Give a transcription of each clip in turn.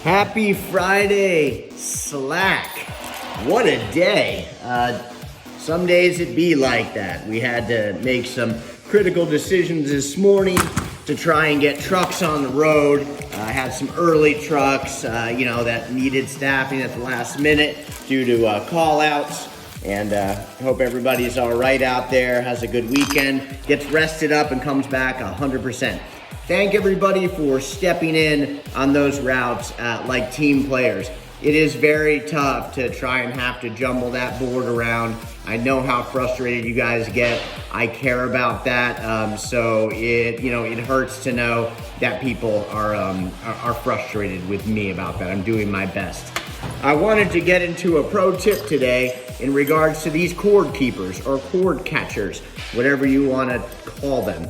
Happy Friday, Slack. What a day. Some days it be like that. We had to make some critical decisions this morning to try and get trucks on the road. I had some early trucks, that needed staffing at the last minute due to call outs. And hope everybody's all right out there, has a good weekend, gets rested up and comes back 100%. Thank everybody for stepping in on those routes like team players. It is very tough to try and have to jumble that board around. I know how frustrated you guys get. I care about that. So it hurts to know that people are frustrated with me about that. I'm doing my best. I wanted to get into a pro tip today in regards to these cord keepers or cord catchers, whatever you want to call them.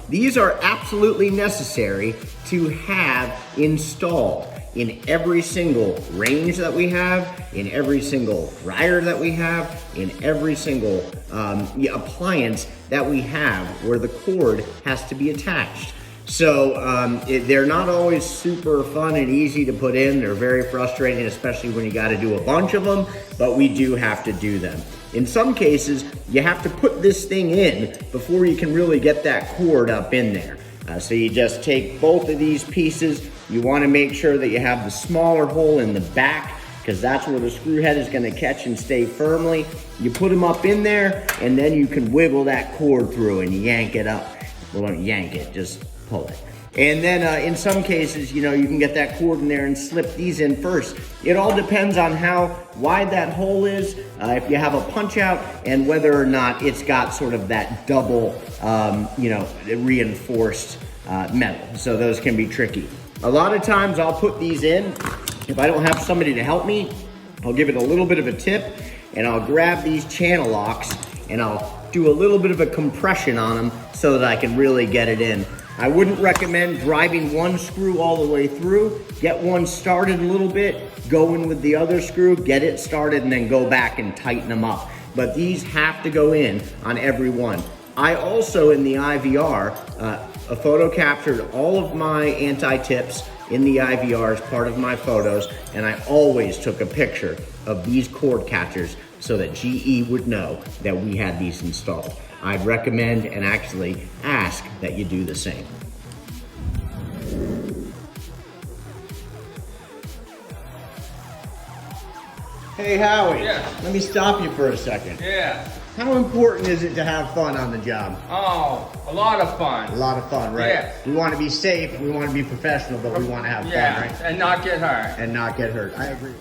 These are absolutely necessary to have installed in every single range that we have, in every single rider that we have, in every single appliance that we have where the cord has to be attached. So they're not always super fun and easy to put in. They're very frustrating, especially when you got to do a bunch of them, but we do have to do them. In some cases, you have to put this thing in before you can really get that cord up in there. So you just take both of these pieces. You want to make sure that you have the smaller hole in the back because that's where the screw head is going to catch and stay firmly. You put them up in there and then you can wiggle that cord through and yank it up. Well, don't yank it, just pull it. And then in some cases, you can get that cord in there and slip these in first. It all depends on how wide that hole is, if you have a punch out, and whether or not it's got sort of that double, reinforced metal. So those can be tricky. A lot of times I'll put these in. If I don't have somebody to help me, I'll give it a little bit of a tip and I'll grab these channel locks and I'll do a little bit of a compression on them so that I can really get it in. I wouldn't recommend driving one screw all the way through. Get one started a little bit, go in with the other screw, get it started, and then go back and tighten them up. But these have to go in on every one. I also, in the IVR, photo captured all of my anti-tips in the IVR as part of my photos, and I always took a picture of these cord catchers so that GE would know that we had these installed. I'd recommend and actually ask that you do the same. Hey Howie, Let me stop you for a second. Yeah. How important is it to have fun on the job? Oh, a lot of fun. A lot of fun, right? Yeah. We want to be safe, we want to be professional, but we want to have fun, right? And not get hurt. And not get hurt. I agree.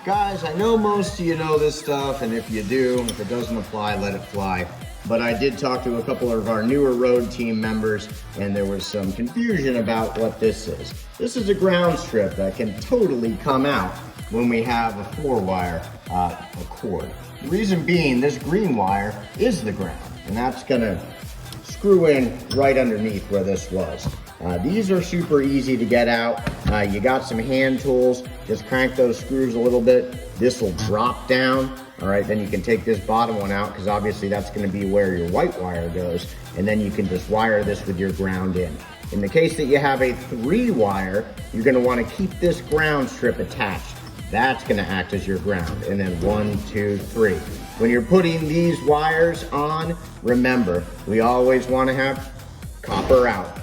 Guys, I know most of you know this stuff, and if you do, if it doesn't apply, let it fly. But I did talk to a couple of our newer road team members, and there was some confusion about what this is. This is a ground strip that can totally come out when we have a 4-wire cord. The reason being, this green wire is the ground, and that's gonna screw in right underneath where this was. These are super easy to get out. You got some hand tools, just crank those screws a little bit. This will drop down. All right, then you can take this bottom one out because obviously that's gonna be where your white wire goes. And then you can just wire this with your ground in. In the case that you have a 3-wire, you're gonna wanna keep this ground strip attached. That's gonna act as your ground. And then 1, 2, 3. When you're putting these wires on, remember, we always wanna have copper out.